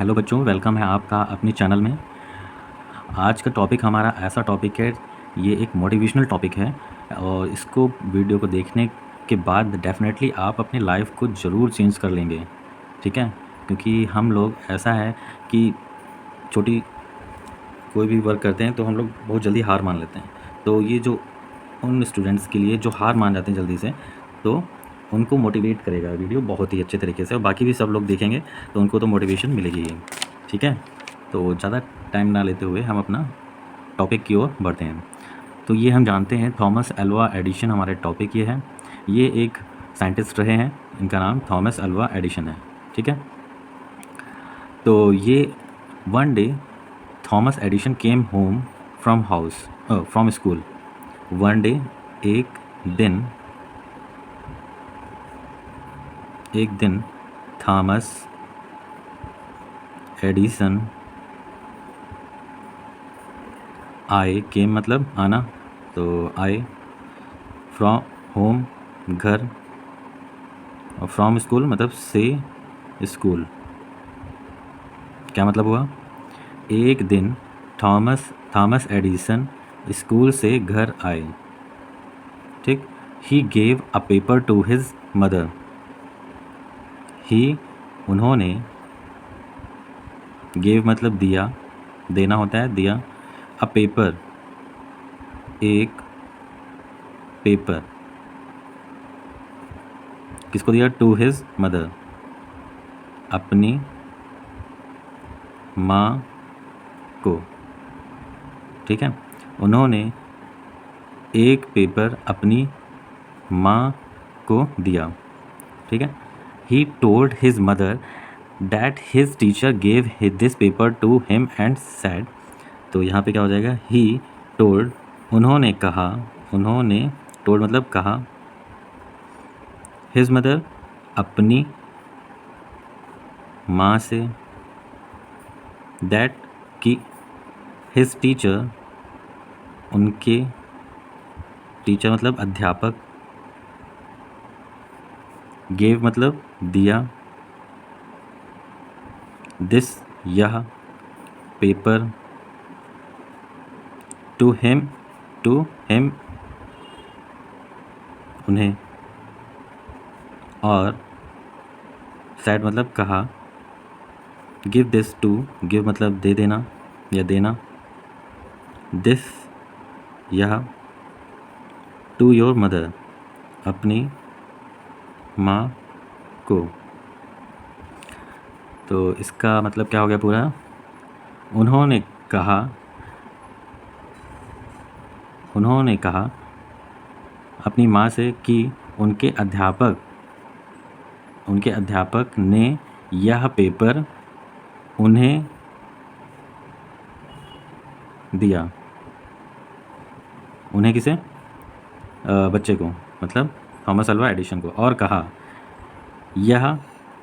Hello बच्चों, welcome है आपका अपने चैनल में। आज का टॉपिक हमारा ऐसा टॉपिक है, ये एक मोटिवेशनल टॉपिक है और इसको वीडियो को देखने के बाद डेफ़िनेटली आप अपनी लाइफ को ज़रूर चेंज कर लेंगे, ठीक है? क्योंकि हम लोग ऐसा है कि छोटी कोई भी वर्क करते हैं तो हम लोग बहुत जल्दी हार मान लेते हैं। तो ये जो उन स्टूडेंट्स के लिए जो हार मान जाते हैं जल्दी से, तो उनको मोटिवेट करेगा वीडियो बहुत ही अच्छे तरीके से और बाकी भी सब लोग देखेंगे तो उनको तो मोटिवेशन मिलेगी ही, ठीक है? तो ज़्यादा टाइम ना लेते हुए हम अपना टॉपिक की ओर बढ़ते हैं। तो ये हम जानते हैं थॉमस अल्वा एडिशन हमारे टॉपिक ये है। ये एक साइंटिस्ट रहे हैं, इनका नाम थॉमस अल्वा एडिशन है, ठीक है? तो ये one day Thomas Edison came home from school. One day एक दिन थॉमस एडिसन आए, केम मतलब आना, तो आए, फ्रॉम होम घर, और फ्रॉम स्कूल मतलब से स्कूल। क्या मतलब हुआ? एक दिन थॉमस एडिसन स्कूल से घर आए, ठीक। He gave a paper to his mother. He उन्होंने, गेव मतलब दिया, देना होता है, दिया। अ पेपर एक पेपर, किसको दिया? टू हिज मदर, अपनी माँ को, ठीक है। उन्होंने एक पेपर अपनी माँ को दिया, ठीक है। He told his mother that his teacher gave this paper two him and sad. तो यहाँ पे क्या हो जाएगा? ही टोल्ड, उन्होंने कहा, उन्होंने, टोल्ड मतलब कहा, हिज मदर अपनी माँ से, दैट कि हिज टीचर उनके, टीचर मतलब अध्यापक, गेव मतलब दिया, दिस यह, पेपर, टू हिम उन्हें, और सैड मतलब कहा, गिव दिस टू, गिव मतलब दे देना या देना, दिस यह, टू योर मदर अपनी माँ को। तो इसका मतलब क्या हो गया पूरा? उन्होंने कहा अपनी माँ से कि उनके अध्यापक ने यह पेपर उन्हें दिया। उन्हें किसे? बच्चे को, मतलब थॉमस अल्वा एडिशन को, और कहा यह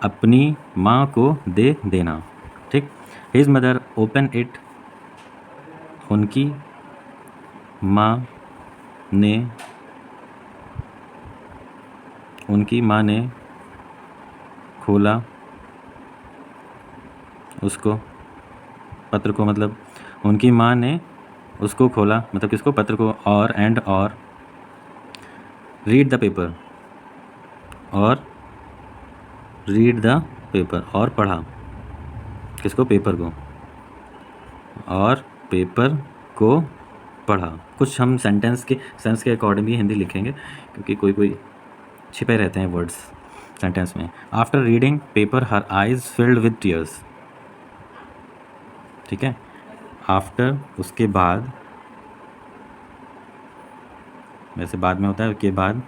अपनी माँ को दे देना, ठीक। हिज मदर ओपन इट, उनकी माँ ने खोला उसको, पत्र को, मतलब उनकी माँ ने उसको खोला, मतलब किसको? पत्र को। और एंड और रीड द पेपर, और रीड द पेपर, और पढ़ा, किसको? पेपर को, और पेपर को पढ़ा। कुछ हम सेंस के अकॉर्डिंग ही हिंदी लिखेंगे क्योंकि कोई छिपे रहते हैं वर्ड्स सेंटेंस में। After reading paper her eyes filled with tears, ठीक है। आफ्टर उसके बाद, वैसे बाद में होता है, के बाद,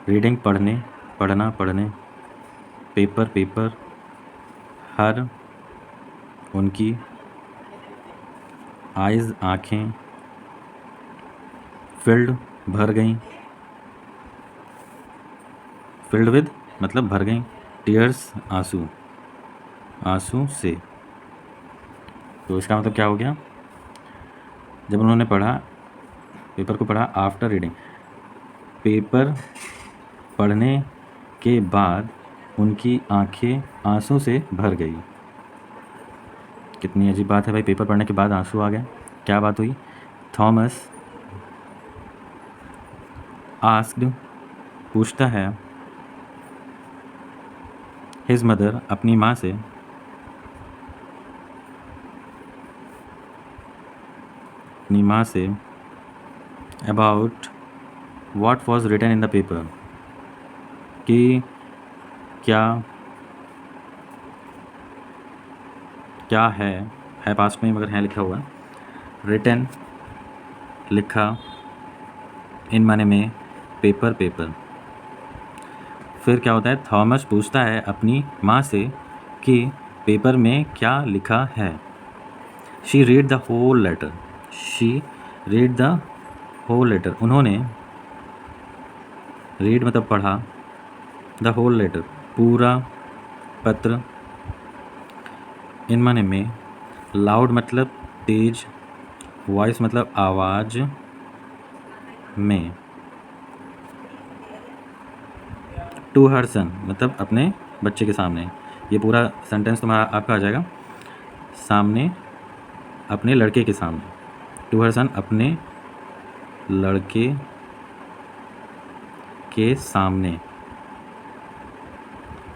रीडिंग पढ़ने, पेपर हर उनकी, आइज़ आँखें, फिल्ड भर गईं, फिल्ड विद मतलब भर गईं, टीयर्स आंसू से। तो इसका मतलब क्या हो गया? जब उन्होंने पेपर को पढ़ा, आफ्टर रीडिंग, पेपर पढ़ने के बाद उनकी आंखें आंसू से भर गई, कितनी अजीब बात है भाई, पेपर पढ़ने के बाद आंसू आ गए। क्या बात हुई? थॉमस आस्क्ड, पूछता है, हिज मदर, अपनी माँ से, about what was written in the paper, कि क्या क्या है पास्ट में मगर है लिखा हुआ, रिटन लिखा, इन माने में, पेपर। फिर क्या होता है? थॉमस पूछता है अपनी माँ से कि पेपर में क्या लिखा है। She read the whole letter, उन्होंने, रीड मतलब पढ़ा, द होल लेटर पूरा पत्र, इन माने में, लाउड मतलब तेज, वॉइस मतलब आवाज़ में, टू हर सन मतलब अपने बच्चे के सामने। ये पूरा सेंटेंस तुम्हारा आपका आ जाएगा, सामने, अपने लड़के के सामने, टू हर सन अपने लड़के के सामने,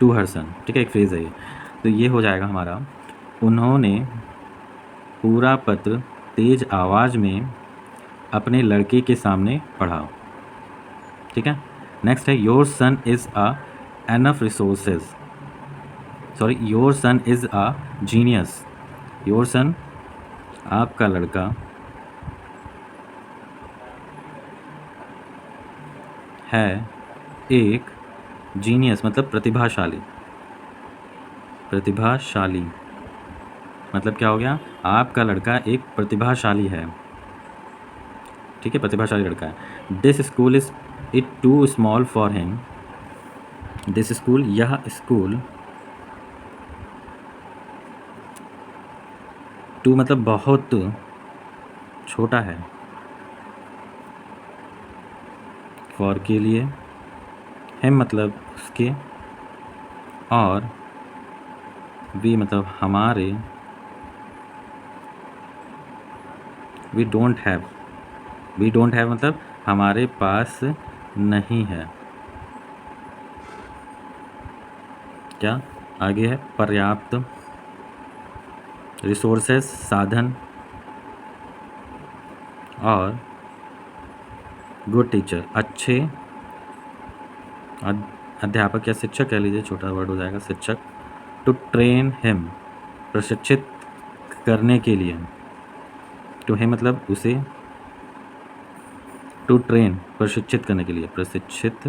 टू हर सन। ठीक है, एक फ्रेज़ है ये। तो ये हो जाएगा हमारा, उन्होंने पूरा पत्र तेज आवाज़ में अपने लड़के के सामने पढ़ा। ठीक है, नेक्स्ट है, your son is a enough resources, your son is a genius. Your son, आपका लड़का, है एक जीनियस मतलब प्रतिभाशाली मतलब क्या हो गया? आपका लड़का एक प्रतिभाशाली है। ठीक है, प्रतिभाशाली लड़का है। This school is it too small for him, this school, यह स्कूल, टू मतलब बहुत छोटा है, फॉर के लिए, हिम मतलब उसके, और वी मतलब हमारे, वी डोंट हैव मतलब हमारे पास नहीं है। क्या आगे है? पर्याप्त, रिसोर्सेस साधन, और गुड टीचर अच्छे अध्यापक या शिक्षक कह लीजिए, छोटा वर्ड हो जाएगा शिक्षक। टू ट्रेन हिम प्रशिक्षित करने के लिए, टू हिम मतलब उसे, टू ट्रेन प्रशिक्षित करने के लिए, प्रशिक्षित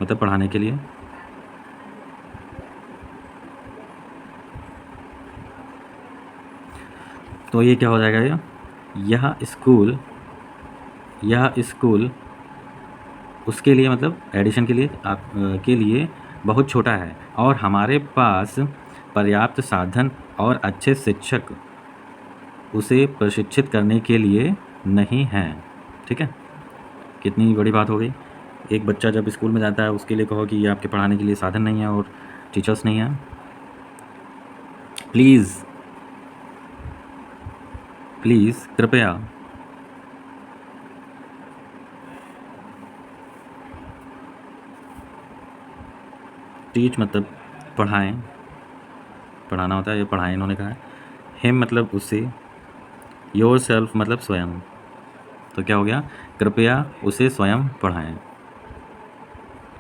मतलब पढ़ाने के लिए। तो ये क्या हो जाएगा? यह स्कूल उसके लिए मतलब एडिशन के लिए, आप के लिए बहुत छोटा है, और हमारे पास पर्याप्त साधन और अच्छे शिक्षक उसे प्रशिक्षित करने के लिए नहीं हैं। ठीक है, कितनी बड़ी बात हो गई। एक बच्चा जब स्कूल में जाता है, उसके लिए कहो कि ये आपके पढ़ाने के लिए साधन नहीं है और टीचर्स नहीं हैं। प्लीज़ कृपया टीच मतलब पढ़ाएं, पढ़ाना होता है, ये पढ़ाएं इन्होंने कहा है। हिम मतलब उसे, योर सेल्फ मतलब स्वयं। तो क्या हो गया? कृपया उसे स्वयं पढ़ाएं,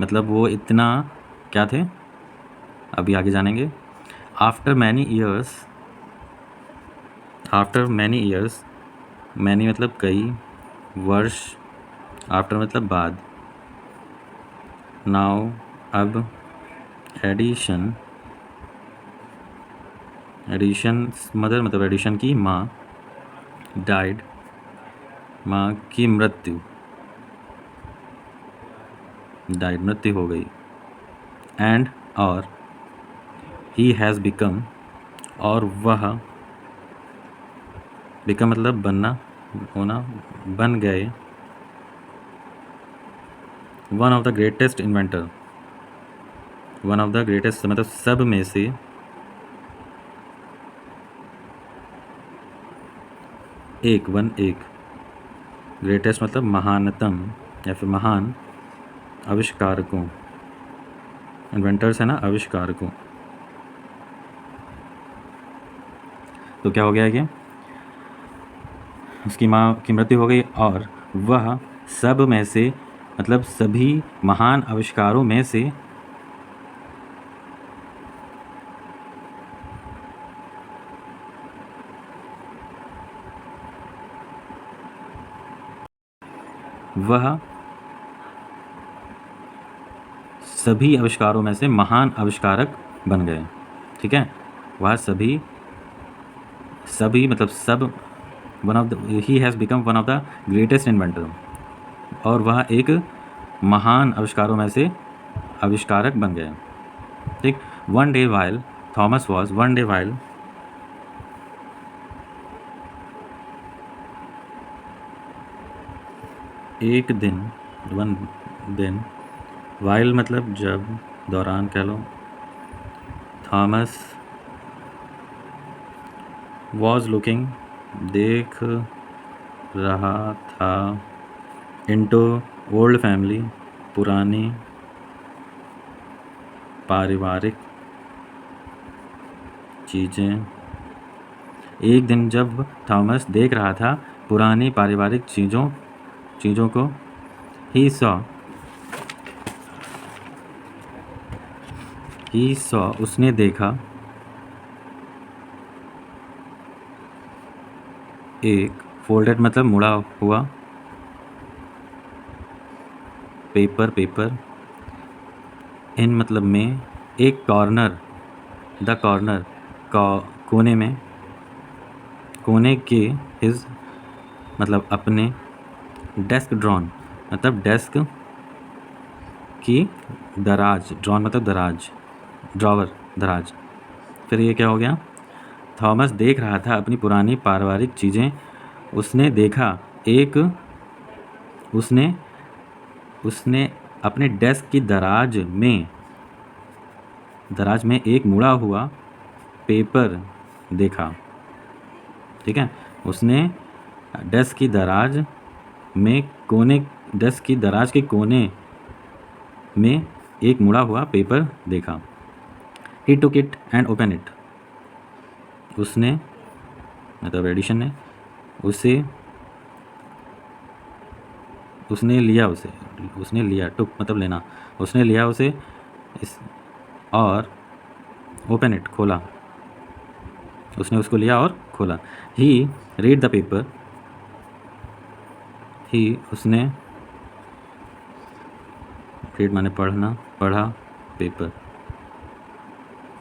मतलब वो इतना क्या थे, अभी आगे जानेंगे। आफ्टर मैनी ईयर्स, मैनी मतलब कई, वर्ष, आफ्टर मतलब बाद, नाउ अब, एडिशन मदर मतलब एडिशन की माँ, डाइड माँ की मृत्यु हो गई, एंड और, ही हैज़ बिकम और वह, बिकम मतलब बनना, होना, बन गए, वन ऑफ द ग्रेटेस्ट मतलब सब में से, एक ग्रेटेस्ट मतलब महानतम या फिर महान आविष्कारकों, इन्वेंटर्स है ना, आविष्कारकों। तो क्या हो गया कि उसकी माँ की मृत्यु हो गई और वह सब में से मतलब सभी महान आविष्कारों में से वह सभी आविष्कारों में से महान आविष्कारक बन गए। ठीक है, वह सभी मतलब सब one of the he has become one of the greatest inventor, और वह एक महान आविष्कारों में से आविष्कारक बन गए। ठीक, one day while Thomas was one day while एक दिन, वन दिन, वाइल मतलब जब, दौरान कह लो, थॉमस वॉज लुकिंग देख रहा था, इनटू ओल्ड फैमिली पुरानी पारिवारिक चीज़ें। एक दिन जब थॉमस देख रहा था पुरानी पारिवारिक चीज़ों को, ही सॉ उसने देखा एक फोल्डेड मतलब मुड़ा हुआ पेपर इन मतलब में, एक कॉर्नर, द कॉर्नर कोने में, कोने के, हिज मतलब अपने, डेस्क ड्रॉन मतलब डेस्क की, दराज ड्रॉन मतलब दराज, ड्रॉवर दराज। फिर ये क्या हो गया, थॉमस देख रहा था अपनी पुरानी पारिवारिक चीज़ें, उसने देखा एक, उसने अपने डेस्क की दराज में एक मुड़ा हुआ पेपर देखा। ठीक है, उसने डेस्क की दराज के कोने में एक मुड़ा हुआ पेपर देखा। He took it and opened it. उसने मतलब एडिशन ने उसने लिया, टुक मतलब लेना, उसने लिया उसे और ओपन इट खोला, उसने उसको लिया और खोला। ही रीड द पेपर, उसने रीड माने पढ़ा पेपर,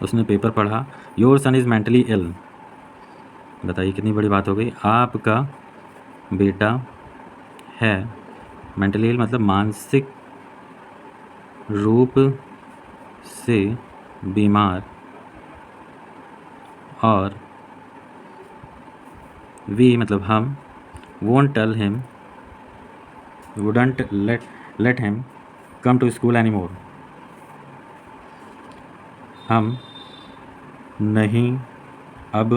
उसने पेपर पढ़ा। Your son is mentally ill, बताइए कितनी बड़ी बात हो गई, आपका बेटा है मेंटली इल मतलब मानसिक रूप से बीमार, और वी मतलब हम, won't tell him, wouldn't let him come to school any more, हम नहीं अब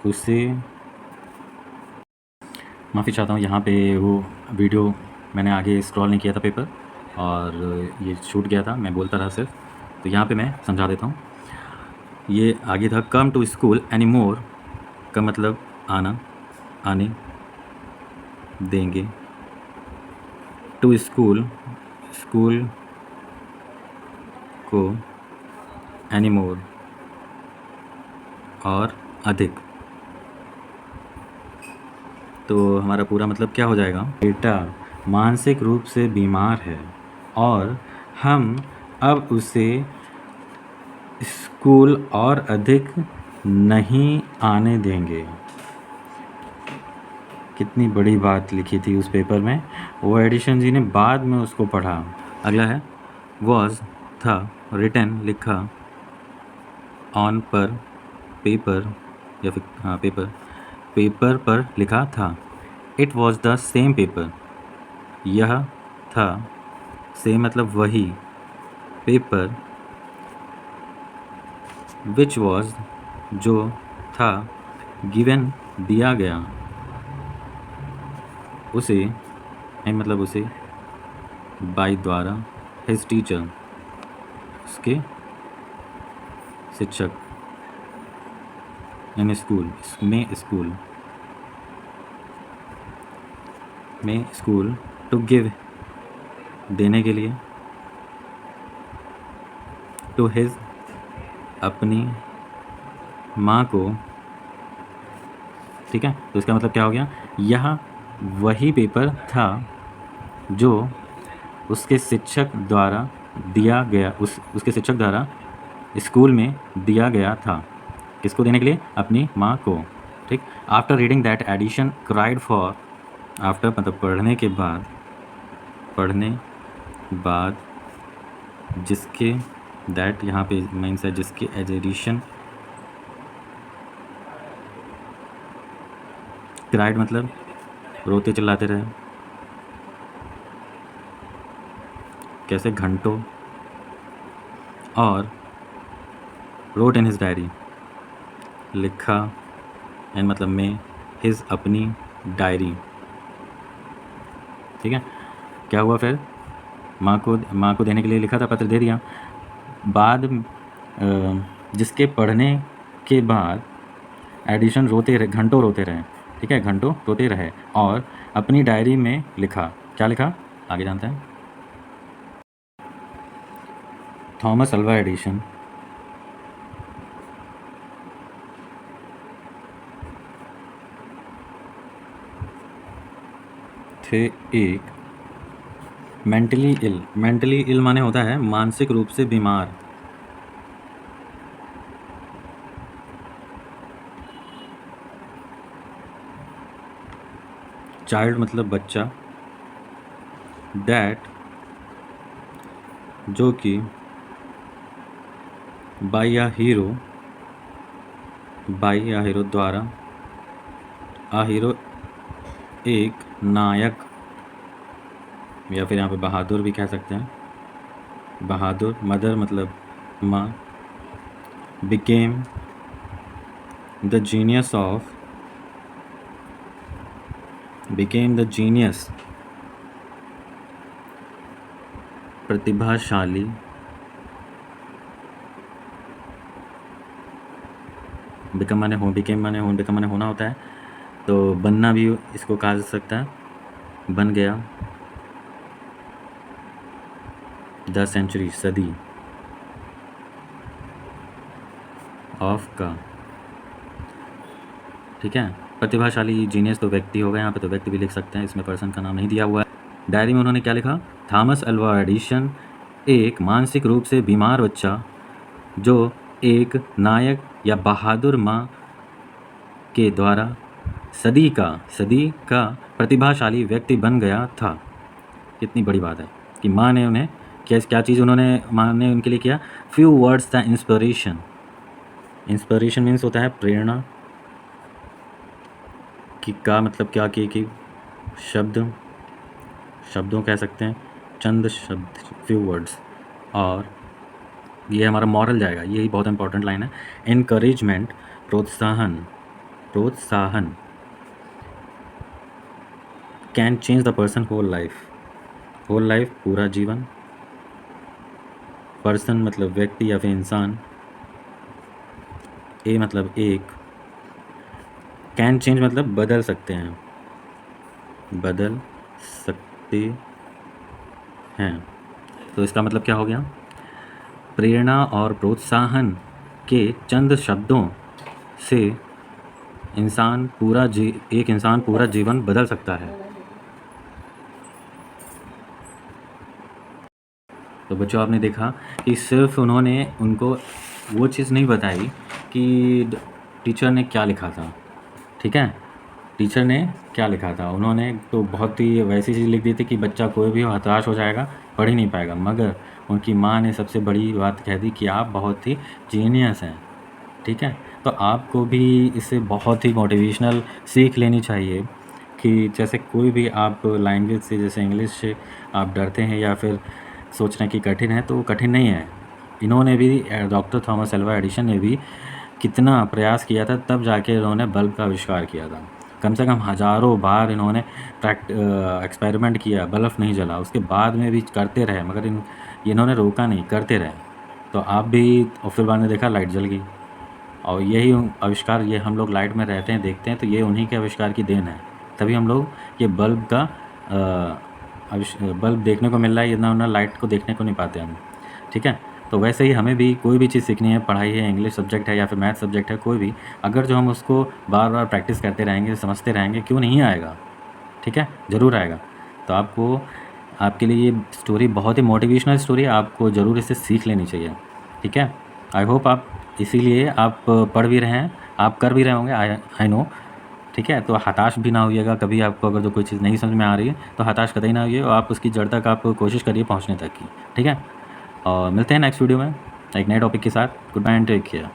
उसे, माफ़ी चाहता हूँ, यहाँ पे वो वीडियो मैंने आगे स्क्रॉल नहीं किया था पेपर, और ये छूट गया था, मैं बोलता रहा सिर्फ, तो यहाँ पे मैं समझा देता हूँ। ये आगे था, come to school any more का मतलब आने देंगे, टू स्कूल को, एनी मोर और अधिक। तो हमारा पूरा मतलब क्या हो जाएगा, बेटा मानसिक रूप से बीमार है और हम अब उसे स्कूल और अधिक नहीं आने देंगे। कितनी बड़ी बात लिखी थी उस पेपर में, वो एडिशन जी ने बाद में उसको पढ़ा। अगला है, वॉज था, रिटन लिखा, ऑन पर पेपर या फिर हाँ पेपर पर लिखा था। It was the same paper, यह था, सेम मतलब वही, पेपर, विच वॉज जो था, गिवन दिया गया, उसे मतलब उसे बाई द्वारा हिज टीचर उसके शिक्षक इन स्कूल टू गिव देने के लिए टू हिज अपनी माँ को। ठीक है, तो इसका मतलब क्या हो गया, यह वही पेपर था जो उसके शिक्षक द्वारा दिया गया, उसके शिक्षक द्वारा स्कूल में दिया गया था। किसको देने के लिए, अपनी माँ को। ठीक, after reading that Edison cried for, after मतलब पढ़ने बाद जिसके, दैट यहाँ पे मीन्स है जिसके, एडिशन क्राइड मतलब रोते चिल्लाते रहे, कैसे, घंटों, और रोट इन हिज डायरी लिखा, एंड मतलब में हिज अपनी डायरी। ठीक है, क्या हुआ फिर, माँ को देने के लिए लिखा था, पत्र दे दिया, बाद जिसके पढ़ने के बाद एडिशन घंटों रोते रहे। ठीक है, घंटों रोते रहे और अपनी डायरी में लिखा, क्या लिखा आगे जानते हैं। थॉमस अल्वा एडिशन थे एक मेंटली इल माने होता है मानसिक रूप से बीमार। चाइल्ड मतलब बच्चा, दैट जो कि बाई या हीरो द्वारा, आ हीरो एक नायक, या फिर यहाँ पे बहादुर भी कह सकते हैं, बहादुर, मदर मतलब माँ, बिकेम द जीनियस प्रतिभाशाली, बिकम माने होना होता है, तो बनना भी इसको कहा जा सकता है, बन गया, द सेंचुरी सदी ऑफ का। ठीक है, प्रतिभाशाली, जीनियस तो व्यक्ति होगा, यहाँ पे तो व्यक्ति भी लिख सकते हैं, इसमें पर्सन का नाम नहीं दिया हुआ है। डायरी में उन्होंने क्या लिखा, थॉमस अल्वा एडिशन एक मानसिक रूप से बीमार बच्चा जो एक नायक या बहादुर माँ के द्वारा सदी का प्रतिभाशाली व्यक्ति बन गया था। कितनी बड़ी बात है कि माँ ने उन्हें क्या चीज़ माँ ने उनके लिए किया, few words the inspiration means होता है प्रेरणा, का मतलब क्या कि शब्दों कह सकते हैं, चंद शब्द, फ्यू वर्ड्स, और ये हमारा मॉरल जाएगा, यही बहुत इंपॉर्टेंट लाइन है, एनकरेजमेंट प्रोत्साहन can change the person whole life पूरा जीवन, पर्सन मतलब व्यक्ति या फिर इंसान, ए मतलब एक, कैन चेंज मतलब बदल सकते हैं, तो इसका मतलब क्या हो गया, प्रेरणा और प्रोत्साहन के चंद शब्दों से एक इंसान पूरा जीवन बदल सकता है। तो बच्चों, आपने देखा कि सिर्फ उन्होंने उनको वो चीज़ नहीं बताई कि टीचर ने क्या लिखा था। ठीक है, टीचर ने क्या लिखा था, उन्होंने तो बहुत ही वैसी चीज़ लिख दी थी कि बच्चा कोई भी हताश हो जाएगा, पढ़ ही नहीं पाएगा, मगर उनकी माँ ने सबसे बड़ी बात कह दी कि आप बहुत ही जीनियस हैं। ठीक है, तो आपको भी इससे बहुत ही मोटिवेशनल सीख लेनी चाहिए कि जैसे कोई भी आप लैंग्वेज से, जैसे इंग्लिश से आप डरते हैं या फिर सोच रहे हैं कि कठिन है, तो कठिन नहीं है। इन्होंने भी, डॉक्टर थॉमस अल्वा एडिशन ने भी कितना प्रयास किया था, तब जाके उन्होंने बल्ब का आविष्कार किया था। कम से कम हज़ारों बार इन्होंने एक्सपेरिमेंट किया, बल्ब नहीं जला, उसके बाद में भी करते रहे, मगर इन्होंने रोका नहीं, करते रहे। तो आप भी, और फिर बाद में देखा लाइट जल गई। और यही आविष्कार, ये हम लोग लाइट में रहते हैं, देखते हैं, तो ये उन्हीं के आविष्कार की देन है। तभी हम लोग ये बल्ब का बल्ब देखने को मिल रहा है, इतना लाइट को देखने को नहीं पाते हम। ठीक है, तो वैसे ही हमें भी कोई भी चीज़ सीखनी है, पढ़ाई है, इंग्लिश सब्जेक्ट है या फिर मैथ सब्जेक्ट है, कोई भी, अगर जो हम उसको बार बार प्रैक्टिस करते रहेंगे, समझते रहेंगे, क्यों नहीं आएगा? ठीक है, ज़रूर आएगा। तो आपको, आपके लिए ये स्टोरी बहुत ही मोटिवेशनल स्टोरी है, आपको ज़रूर इसे सीख लेनी चाहिए। ठीक है, आई होप आप, इसीलिए आप पढ़ भी रहे हैं, आप कर भी रहे होंगे, आई नो। ठीक है, तो हताश भी ना होइएगा कभी, आपको अगर जो कोई चीज़ नहीं समझ में आ रही है तो हताश कतई ना होइए, और आप उसकी जड़ तक आप कोशिश करिए पहुंचने तक की। ठीक है, और मिलते हैं नेक्स्ट वीडियो में एक नए टॉपिक के साथ। Good bye and take care.